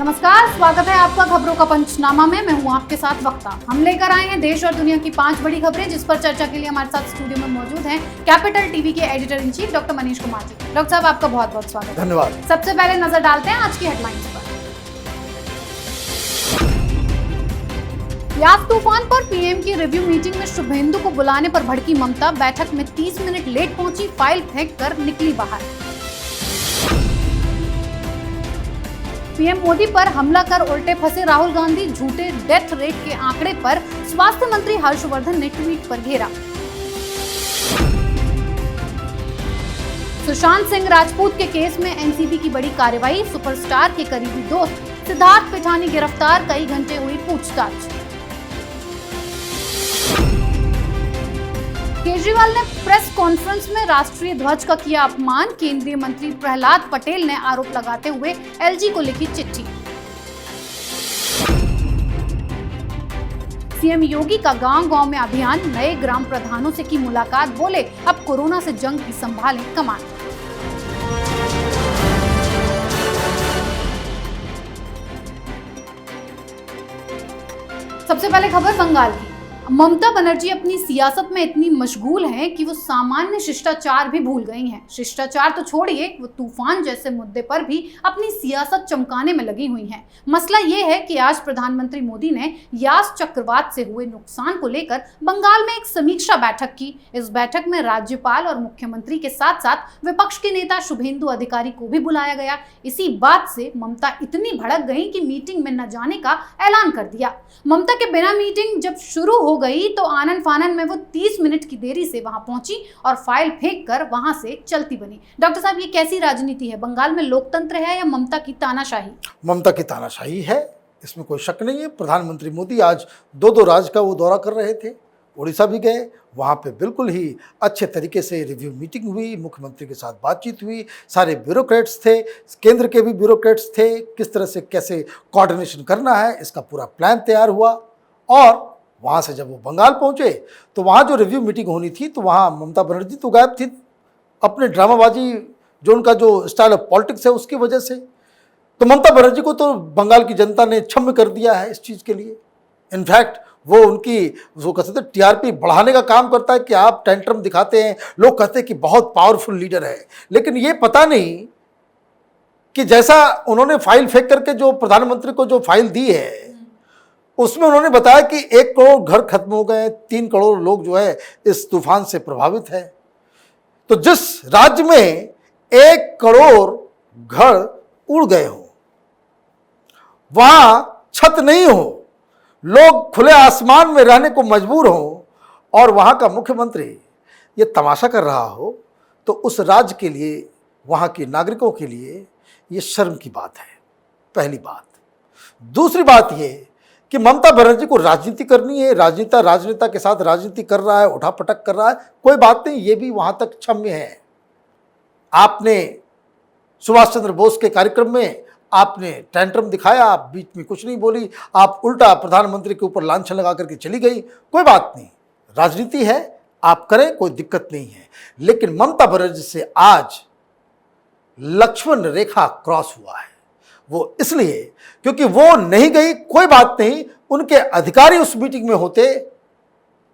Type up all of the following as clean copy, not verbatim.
नमस्कार, स्वागत है आपका खबरों का पंचनामा में। मैं हूं आपके साथ वक्ता। हम लेकर आए हैं देश और दुनिया की 5 बड़ी खबरें, जिस पर चर्चा के लिए हमारे साथ स्टूडियो में मौजूद हैं कैपिटल टीवी के editor in chief doctor Manish Kumar ji. Doctor साहब, आपका बहुत बहुत स्वागत है। धन्यवाद। सबसे पहले नजर डालते हैं आज की हेडलाइंस पर। यास तूफान पर पीएम की रिव्यू मीटिंग में शुभेंदु को बुलाने पर भड़की ममता। बैठक में 30 मिनट लेट पहुंची, फाइल फेंक कर निकली बाहर। पीएम मोदी पर हमला कर उल्टे फंसे राहुल गांधी। झूठे डेथ रेट के आंकड़े पर स्वास्थ्य मंत्री हर्षवर्धन ने ट्वीट पर घेरा। सुशांत सिंह राजपूत के केस में एनसीबी की बड़ी कार्रवाई। सुपरस्टार के करीबी दोस्त सिद्धार्थ पिठानी गिरफ्तार। कई घंटे हुई पूछताछ। केजरीवाल ने प्रेस कॉन्फ्रेंस में राष्ट्रीय ध्वज का किया अपमान। केंद्रीय मंत्री प्रहलाद पटेल ने आरोप लगाते हुए एलजी को लिखी चिट्ठी। सीएम योगी का गांव-गांव में अभियान। नए ग्राम प्रधानों से की मुलाकात। बोले, अब कोरोना से जंग की संभालें कमान। सबसे पहले खबर बंगाल की। ममता बनर्जी अपनी सियासत में इतनी मशगूल हैं कि वो सामान्य शिष्टाचार भी भूल गई हैं। शिष्टाचार तो छोड़िए, वो तूफान जैसे मुद्दे पर भी अपनी सियासत चमकाने में लगी हुई हैं। मसला ये है कि आज प्रधानमंत्री मोदी ने यास चक्रवात से हुए नुकसान को लेकर बंगाल में एक समीक्षा बैठक की। इस बैठक में राज्यपाल और मुख्यमंत्री के साथ साथ विपक्ष के नेता शुभेंदु अधिकारी को भी बुलाया गया। इसी बात से ममता इतनी भड़क गई कि मीटिंग में न जाने का ऐलान कर दिया। ममता के बिना मीटिंग जब शुरू हो गई तो आनन फानन में वो 30 मिनट की देरी से वहां पहुंची और फाइल फेंक कर वहां से चलती बनी। डॉक्टर साहब, ये कैसी राजनीति है? बंगाल में लोकतंत्र है या ममता की तानाशाही? ममता की तानाशाही है, इसमें कोई शक नहीं है। प्रधानमंत्री मोदी आज दो राज्य का वो दौरा कर रहे थे। उड़ीसा भी गए, वहाँ पे बिल्कुल ही अच्छे तरीके से रिव्यू मीटिंग हुई, मुख्यमंत्री के साथ बातचीत हुई, सारे ब्यूरोक्रेट्स थे, केंद्र के भी ब्यूरोक्रेट्स थे। किस तरह से कैसे कोऑर्डिनेशन करना है, इसका पूरा प्लान तैयार हुआ। और वहाँ से जब वो बंगाल पहुँचे तो वहाँ जो रिव्यू मीटिंग होनी थी, तो वहाँ ममता बनर्जी तो गायब थी, अपने ड्रामाबाजी, जो उनका जो स्टाइल ऑफ पॉलिटिक्स है उसकी वजह से। तो ममता बनर्जी को तो बंगाल की जनता ने क्षम्य कर दिया है इस चीज़ के लिए। इनफैक्ट वो कह सकते टीआरपी बढ़ाने का काम करता है कि आप टेंट्रम दिखाते हैं, लोग कहते हैं कि बहुत पावरफुल लीडर है। लेकिन ये पता नहीं कि जैसा उन्होंने फाइल फेंक करके जो प्रधानमंत्री को जो फाइल दी है, उसमें उन्होंने बताया कि 1 करोड़ घर खत्म हो गए, 3 करोड़ लोग जो है इस तूफान से प्रभावित है। तो जिस राज्य में 1 करोड़ घर उड़ गए हों, वहां छत नहीं हो, लोग खुले आसमान में रहने को मजबूर हों और वहां का मुख्यमंत्री ये तमाशा कर रहा हो, तो उस राज्य के लिए, वहां के नागरिकों के लिए ये शर्म की बात है, पहली बात। दूसरी बात ये कि ममता बनर्जी को राजनीति करनी है, राजनेता के साथ राजनीति कर रहा है, उठापटक कर रहा है, कोई बात नहीं, ये भी वहां तक क्षम्य है। आपने सुभाष चंद्र बोस के कार्यक्रम में आपने टेंट्रम दिखाया, आप बीच में कुछ नहीं बोली, आप उल्टा प्रधानमंत्री के ऊपर लांछन लगा करके चली गई, कोई बात नहीं, राजनीति है, आप करें, कोई दिक्कत नहीं है। लेकिन ममता बनर्जी से आज लक्ष्मण रेखा क्रॉस हुआ है। वो इसलिए क्योंकि वो नहीं गई, कोई बात नहीं, उनके अधिकारी उस मीटिंग में होते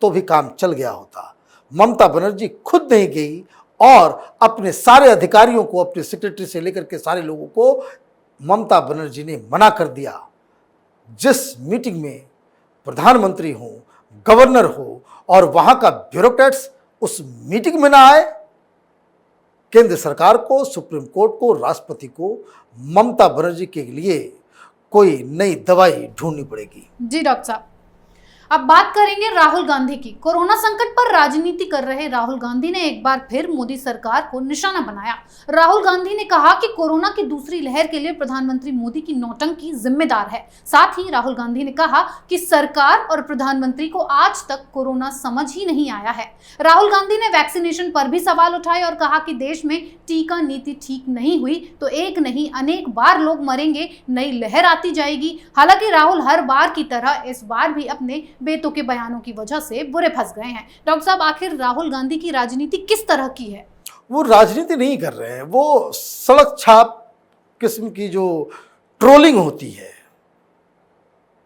तो भी काम चल गया होता। ममता बनर्जी खुद नहीं गई और अपने सारे अधिकारियों को, अपने सेक्रेटरी से लेकर के सारे लोगों को ममता बनर्जी ने मना कर दिया। जिस मीटिंग में प्रधानमंत्री हो, गवर्नर हो और वहां का ब्यूरोक्रेट्स उस मीटिंग में ना आए, केंद्र सरकार को, सुप्रीम कोर्ट को, राष्ट्रपति को ममता बनर्जी के लिए कोई नई दवाई ढूंढनी पड़ेगी। जी डॉक्टर साहब, अब बात करेंगे राहुल गांधी की। कोरोना संकट पर राजनीति कर रहे राहुल गांधी ने एक बार फिर मोदी सरकार को निशाना बनाया। राहुल गांधी ने कहा कि कोरोना की दूसरी लहर के लिए प्रधानमंत्री मोदी की नौटंकी जिम्मेदार है। साथ ही राहुल गांधी ने कहा कि सरकार और प्रधानमंत्री को आज तक कोरोना समझ ही नहीं आया है। राहुल गांधी ने वैक्सीनेशन पर भी सवाल उठाए और कहा कि देश में टीका नीति ठीक नहीं हुई तो एक नहीं अनेक बार लोग मरेंगे, नई लहर आती जाएगी। हालांकि राहुल हर बार की तरह इस बार भी अपने बेतुके के बयानों की वजह से बुरे फंस गए हैं। डॉक्टर साहब, आखिर राहुल गांधी की राजनीति किस तरह की है? वो राजनीति नहीं कर रहे हैं, वो सड़क छाप किस्म की जो ट्रोलिंग होती है,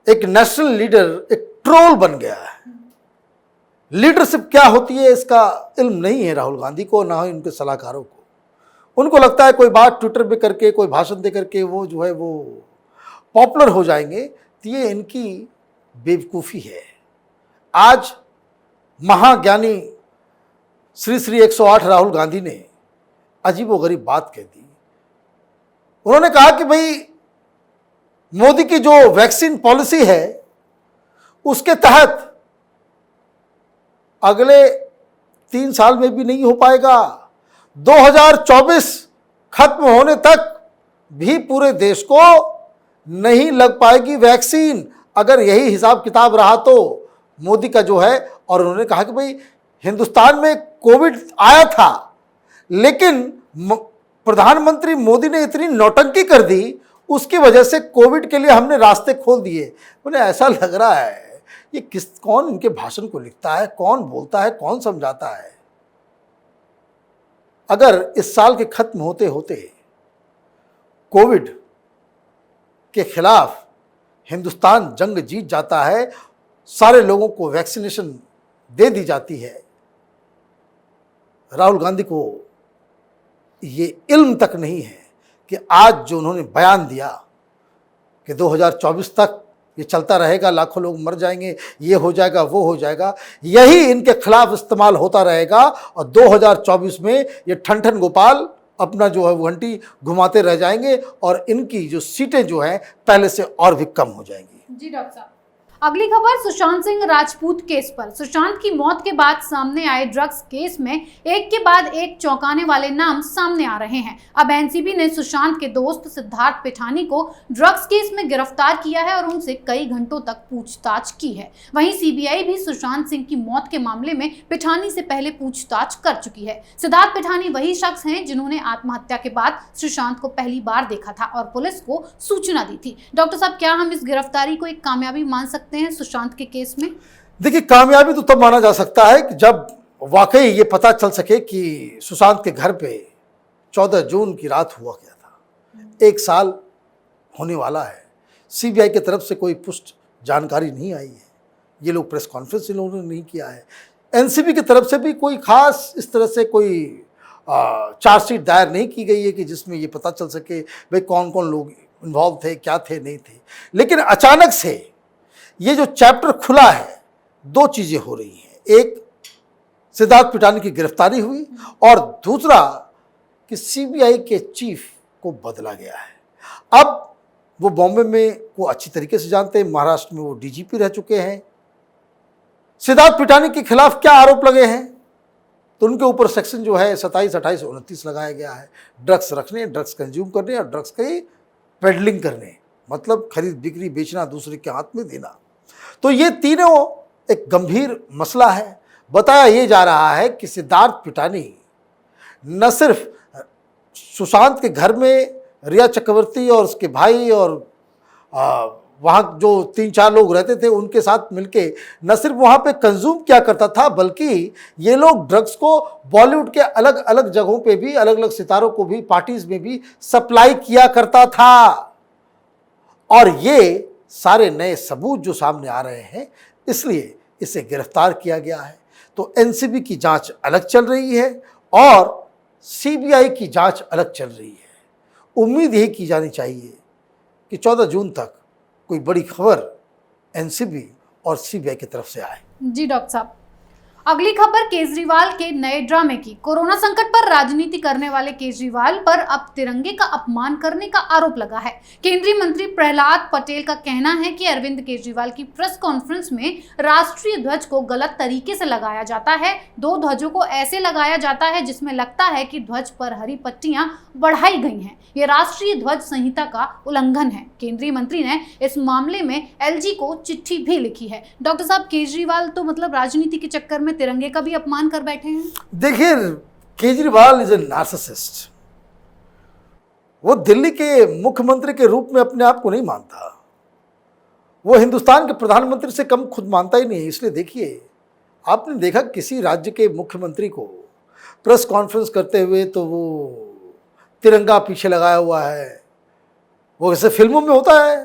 एक नेशनल लीडर एक ट्रोल बन गया है। लीडरशिप क्या होती है इसका इल्म नहीं है राहुल गांधी को, ना ही उनके सलाहकारों को। उनको लगता है कोई बात ट्विटर पे करके, कोई भाषण दे करके वो जो है वो पॉपुलर हो जाएंगे। तो ये इनकी बेवकूफ़ी है। आज महाज्ञानी श्री श्री 108 राहुल गांधी ने अजीबोगरीब बात कह दी। उन्होंने कहा कि भाई मोदी की जो वैक्सीन पॉलिसी है उसके तहत अगले 3 साल में भी नहीं हो पाएगा। 2024 खत्म होने तक भी पूरे देश को नहीं लग पाएगी वैक्सीन। अगर यही हिसाब किताब रहा तो मोदी का जो है, और उन्होंने कहा कि भाई हिंदुस्तान में कोविड आया था लेकिन प्रधानमंत्री मोदी ने इतनी नौटंकी कर दी, उसकी वजह से कोविड के लिए हमने रास्ते खोल दिए। उन्हें ऐसा लग रहा है ये कौन इनके भाषण को लिखता है, कौन बोलता है, कौन समझाता है। अगर इस साल के खत्म होते होते कोविड के खिलाफ हिंदुस्तान जंग जीत जाता है, सारे लोगों को वैक्सीनेशन दे दी जाती है, राहुल गांधी को ये इल्म तक नहीं है कि आज जो उन्होंने बयान दिया कि 2024 तक ये चलता रहेगा, लाखों लोग मर जाएंगे, ये हो जाएगा, वो हो जाएगा, यही इनके खिलाफ इस्तेमाल होता रहेगा। और 2024 में ये ठन गोपाल अपना जो है वो घंटी घुमाते रह जाएंगे और इनकी जो सीटें जो हैं पहले से और भी कम हो जाएंगी। जी डॉक्टर साहब, अगली खबर सुशांत सिंह राजपूत केस पर। सुशांत की मौत के बाद सामने आए ड्रग्स केस में एक के बाद एक चौंकाने वाले नाम सामने आ रहे हैं। अब एनसीबी ने सुशांत के दोस्त सिद्धार्थ पिठानी को ड्रग्स केस में गिरफ्तार किया है और उनसे कई घंटों तक पूछताछ की है। वहीं सीबीआई भी सुशांत सिंह की मौत के मामले में पिठानी से पहले पूछताछ कर चुकी है। सिद्धार्थ पिठानी वही शख्स हैं जिन्होंने आत्महत्या के बाद सुशांत को पहली बार देखा था और पुलिस को सूचना दी थी। डॉक्टर साहब, क्या हम इस गिरफ्तारी को एक कामयाबी मान सकते हैं सुशांत के केस में? देखिए, कामयाबी तो तब माना जा सकता है कि जब वाकई ये पता चल सके कि सुशांत के घर पे 14 जून की रात हुआ क्या था। 1 साल होने वाला है, सीबीआई की तरफ से कोई पुष्ट जानकारी नहीं आई है। ये लोग प्रेस कॉन्फ्रेंस इन लोगों ने नहीं किया है। एनसीबी की तरफ से भी कोई खास इस तरह से कोई चार्जशीट दायर नहीं की गई है कि जिसमें ये पता चल सके भाई कौन कौन लोग इन्वॉल्व थे, क्या थे, नहीं थे। लेकिन अचानक से ये जो चैप्टर खुला है, 2 चीज़ें हो रही हैं। एक, सिद्धार्थ पिठानी की गिरफ्तारी हुई और दूसरा कि सीबीआई के चीफ को बदला गया है। अब वो बॉम्बे में को अच्छी तरीके से जानते हैं, महाराष्ट्र में वो डीजीपी रह चुके हैं। सिद्धार्थ पिठानी के खिलाफ क्या आरोप लगे हैं तो उनके ऊपर सेक्शन जो है 27, 28, 29 लगाया गया है। ड्रग्स रखने, ड्रग्स कंज्यूम करने और ड्रग्स की पेडलिंग करने, मतलब खरीद बिक्री, बेचना, दूसरे के हाथ में देना। तो ये तीनों एक गंभीर मसला है। बताया ये जा रहा है कि सिद्धार्थ पिठानी न सिर्फ सुशांत के घर में रिया चक्रवर्ती और उसके भाई और वहाँ जो 3-4 लोग रहते थे उनके साथ मिलके न सिर्फ वहाँ पे कंज्यूम किया करता था, बल्कि ये लोग ड्रग्स को बॉलीवुड के अलग अलग जगहों पे भी, अलग अलग सितारों को भी, पार्टीज में भी सप्लाई किया करता था। और ये सारे नए सबूत जो सामने आ रहे हैं, इसलिए इसे गिरफ्तार किया गया है। तो एनसीबी की जांच अलग चल रही है और सीबीआई की जांच अलग चल रही है। उम्मीद यही की जानी चाहिए कि 14 जून तक कोई बड़ी खबर एनसीबी और सीबीआई की तरफ से आए। जी डॉक्टर साहब, अगली खबर केजरीवाल के नए ड्रामे की। कोरोना संकट पर राजनीति करने वाले केजरीवाल पर अब तिरंगे का अपमान करने का आरोप लगा है। केंद्रीय मंत्री प्रहलाद पटेल का कहना है कि अरविंद केजरीवाल की प्रेस कॉन्फ्रेंस में राष्ट्रीय ध्वज को गलत तरीके से लगाया जाता है। 2 ध्वजों को ऐसे लगाया जाता है जिसमें लगता है कि ध्वज पर हरी पट्टियां बढ़ाई गई हैं। यह राष्ट्रीय ध्वज संहिता का उल्लंघन है। केंद्रीय मंत्री ने इस मामले में एलजी को चिट्ठी भी लिखी है। डॉक्टर साहब, केजरीवाल तो मतलब राजनीति के चक्कर में तिरंगे का भी अपमान कर बैठे हैं। देखिए, केजरीवाल इज ए नार्सिसिस्ट। वो दिल्ली के मुख्यमंत्री के रूप में अपने आप को नहीं मानता। वो हिंदुस्तान के प्रधानमंत्री से कम खुद मानता ही नहीं। इसलिए देखिए, आपने देखा किसी राज्य के मुख्यमंत्री को प्रेस कॉन्फ्रेंस करते हुए तो वो तिरंगा पीछे लगाया हुआ है, वो जैसे फिल्मों में होता है,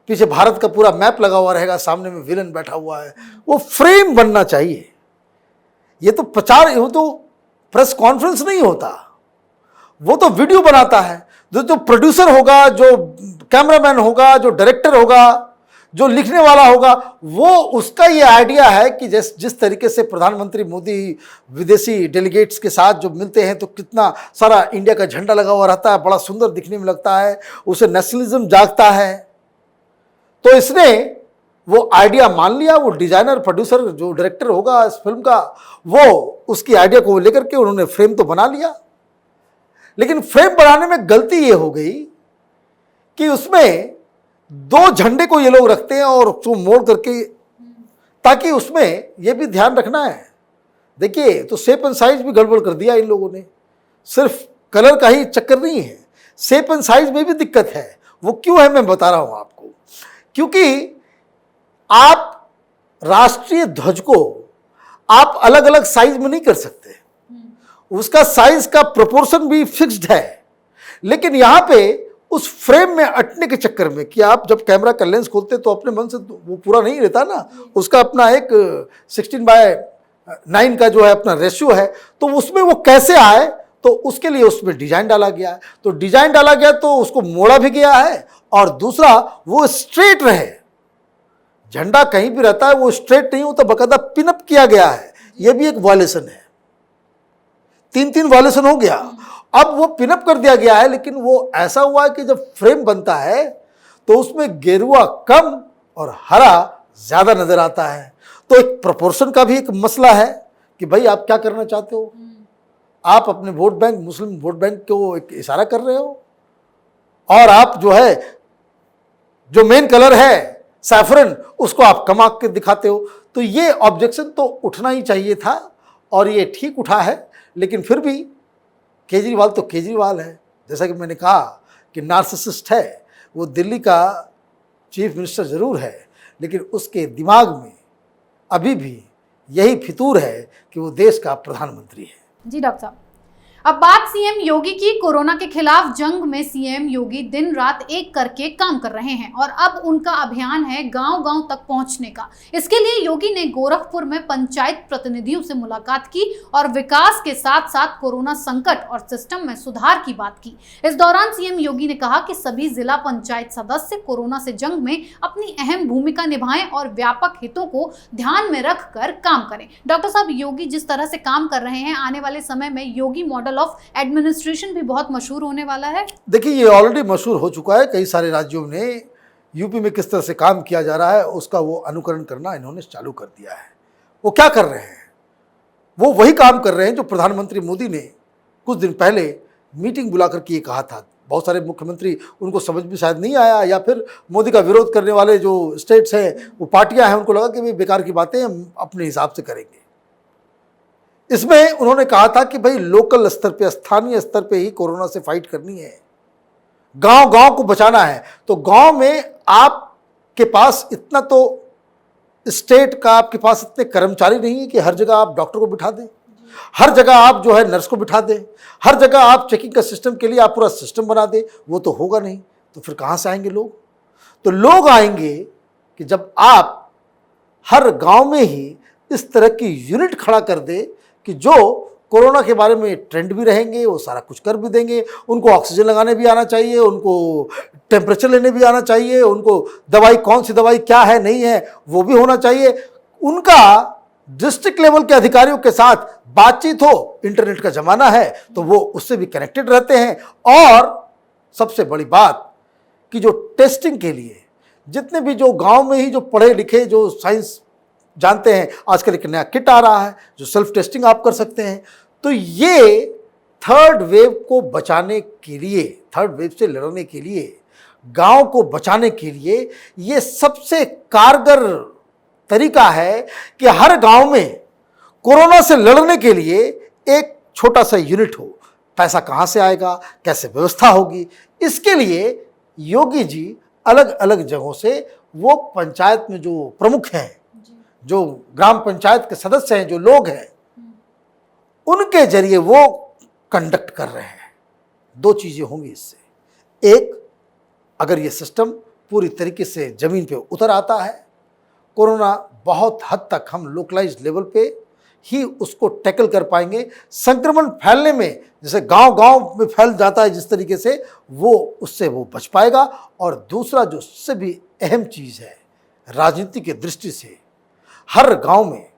पीछे भारत का पूरा मैप लगा हुआ रहेगा, सामने में विलन बैठा हुआ है, वो फ्रेम बनना चाहिए। ये तो प्रचार, वो तो प्रेस कॉन्फ्रेंस नहीं होता, वो तो वीडियो बनाता है। जो प्रोड्यूसर होगा, जो कैमरामैन होगा, जो डायरेक्टर होगा, जो लिखने वाला होगा, वो उसका ये आइडिया है कि जिस तरीके से प्रधानमंत्री मोदी विदेशी डेलीगेट्स के साथ जो मिलते हैं तो कितना सारा इंडिया का झंडा लगा हुआ रहता है, बड़ा सुंदर दिखने में लगता है, उसे नेशनलिज्म जागता है। तो इसने वो आइडिया मान लिया, वो डिजाइनर प्रोड्यूसर जो डायरेक्टर होगा इस फिल्म का, वो उसकी आइडिया को लेकर के उन्होंने फ्रेम तो बना लिया, लेकिन फ्रेम बनाने में गलती ये हो गई कि उसमें दो झंडे को ये लोग रखते हैं और उसको मोड़ करके, ताकि उसमें ये भी ध्यान रखना है। देखिए, तो शेप एंड साइज भी गड़बड़ कर दिया इन लोगों ने। सिर्फ कलर का ही चक्कर नहीं है, शेप एंड साइज में भी दिक्कत है। वो क्यों है मैं बता रहा हूं आपको। क्योंकि आप राष्ट्रीय ध्वज को आप अलग अलग साइज में नहीं कर सकते, उसका साइज का प्रोपोर्शन भी फिक्स्ड है। लेकिन यहां पे उस फ्रेम में अटने के चक्कर में कि आप जब कैमरा का लेंस खोलते तो अपने मन से तो वो पूरा नहीं रहता ना, उसका अपना एक 16:9 का जो है अपना रेशियो है, तो उसमें वो कैसे आए, तो उसके लिए उसमें डिजाइन डाला गया है। तो डिजाइन डाला गया तो उसको मोड़ा भी गया है, और दूसरा वो स्ट्रेट रहे। झंडा कहीं भी रहता है वो स्ट्रेट नहीं होता, बकायदा पिनअप किया गया है। ये भी एक वायलेशन है, 3 वायलेशन हो गया। अब वो पिनअप कर दिया गया है, लेकिन वो ऐसा हुआ है कि जब फ्रेम बनता है तो उसमें गेरुआ कम और हरा ज्यादा नजर आता है। तो एक प्रोपोर्शन का भी एक मसला है कि भाई आप क्या करना चाहते हो। आप अपने वोट बैंक, मुस्लिम वोट बैंक को एक इशारा कर रहे हो, और आप जो है जो मेन कलर है सैफरन, उसको आप कम आंक के दिखाते हो। तो ये ऑब्जेक्शन तो उठना ही चाहिए था, और ये ठीक उठा है। लेकिन फिर भी केजरीवाल तो केजरीवाल है, जैसा कि मैंने कहा कि नार्सिसिस्ट है। वो दिल्ली का चीफ मिनिस्टर जरूर है, लेकिन उसके दिमाग में अभी भी यही फितूर है कि वो देश का प्रधानमंत्री है। जी डॉक्टर साहब, अब बात सीएम योगी की। कोरोना के खिलाफ जंग में सीएम योगी दिन रात एक करके काम कर रहे हैं, और अब उनका अभियान है गांव-गांव तक पहुंचने का। इसके लिए योगी ने गोरखपुर में पंचायत प्रतिनिधियों से मुलाकात की और विकास के साथ साथ कोरोना संकट और सिस्टम में सुधार की बात की। इस दौरान सीएम योगी ने कहा कि सभी जिला पंचायत सदस्य कोरोना से जंग में अपनी अहम भूमिका निभाएं और व्यापक हितों को ध्यान में रखकर काम करें। डॉक्टर साहब, योगी जिस तरह से काम कर रहे हैं, आने वाले समय में योगी मॉडल ऑफ एडमिनिस्ट्रेशन भी बहुत मशहूर होने वाला है। देखिए, ये ऑलरेडी मशहूर हो चुका है। कई सारे राज्यों ने यूपी में किस तरह से काम किया जा रहा है उसका वो अनुकरण करना इन्होंने चालू कर दिया है। वो क्या कर रहे हैं, वो वही काम कर रहे हैं जो प्रधानमंत्री मोदी ने कुछ दिन पहले मीटिंग बुलाकर के ये कहा था। बहुत सारे मुख्यमंत्री, उनको समझ भी शायद नहीं आया, या फिर मोदी का विरोध करने वाले जो स्टेट्स हैं, वो पार्टियां हैं, उनको लगा कि भाई बेकार की बातें हम अपने हिसाब से करेंगे। इसमें उन्होंने कहा था कि भाई लोकल स्तर पे, स्थानीय स्तर पे ही कोरोना से फाइट करनी है, गांव गांव को बचाना है। तो गांव में आपके पास इतना तो स्टेट का आपके पास इतने कर्मचारी नहीं है कि हर जगह आप डॉक्टर को बिठा दें, हर जगह आप जो है नर्स को बिठा दें, हर जगह आप चेकिंग का सिस्टम के लिए आप पूरा सिस्टम बना दें। वो तो होगा नहीं, तो फिर कहां से आएंगे लोग। तो लोग आएंगे कि जब आप हर गांव में ही इस तरह की यूनिट खड़ा कर दे कि जो कोरोना के बारे में ट्रेंड भी रहेंगे, वो सारा कुछ कर भी देंगे। उनको ऑक्सीजन लगाने भी आना चाहिए, उनको टेम्परेचर लेने भी आना चाहिए, उनको दवाई, कौन सी दवाई क्या है नहीं है वो भी होना चाहिए। उनका डिस्ट्रिक्ट लेवल के अधिकारियों के साथ बातचीत हो। इंटरनेट का जमाना है तो वो उससे भी कनेक्टेड रहते हैं। और सबसे बड़ी बात कि जो टेस्टिंग के लिए जितने भी जो गांव में ही जो पढ़े लिखे, जो साइंस जानते हैं, आजकल एक नया किट आ रहा है जो सेल्फ टेस्टिंग आप कर सकते हैं। तो ये थर्ड वेव को बचाने के लिए, थर्ड वेव से लड़ने के लिए, गांव को बचाने के लिए ये सबसे कारगर तरीका है कि हर गांव में कोरोना से लड़ने के लिए एक छोटा सा यूनिट हो। पैसा कहां से आएगा, कैसे व्यवस्था होगी, इसके लिए योगी जी अलग अलग जगहों से वो पंचायत में जो प्रमुख हैं, जो ग्राम पंचायत के सदस्य हैं, जो लोग हैं, उनके जरिए वो कंडक्ट कर रहे हैं। दो चीजें होंगी इससे। एक, अगर ये सिस्टम पूरी तरीके से ज़मीन पे उतर आता है, कोरोना बहुत हद तक हम लोकलाइज्ड लेवल पे ही उसको टैकल कर पाएंगे। संक्रमण फैलने में जैसे गांव-गांव में फैल जाता है जिस तरीके से, वो उससे वो बच पाएगा। और दूसरा जो उससे भी अहम चीज़ है, राजनीति की दृष्टि से हर गांव में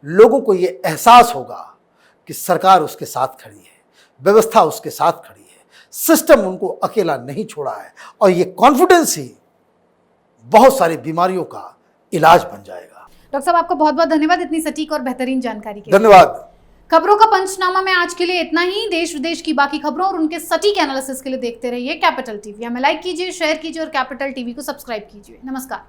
लोगों को ये एहसास होगा कि सरकार उसके साथ खड़ी है, व्यवस्था उसके साथ खड़ी है, सिस्टम उनको अकेला नहीं छोड़ा है। और ये कॉन्फिडेंस ही बहुत सारी बीमारियों का इलाज बन जाएगा। डॉक्टर साहब, आपका बहुत बहुत धन्यवाद इतनी सटीक और बेहतरीन जानकारी के लिए। धन्यवाद। खबरों का पंचनामा में आज के लिए इतना ही। देश विदेश की बाकी खबरों और उनके सटीक एनालिसिस के लिए देखते रहिए कैपिटल टीवी। हमें लाइक कीजिए, शेयर कीजिए और कैपिटल टीवी को सब्सक्राइब कीजिए। नमस्कार।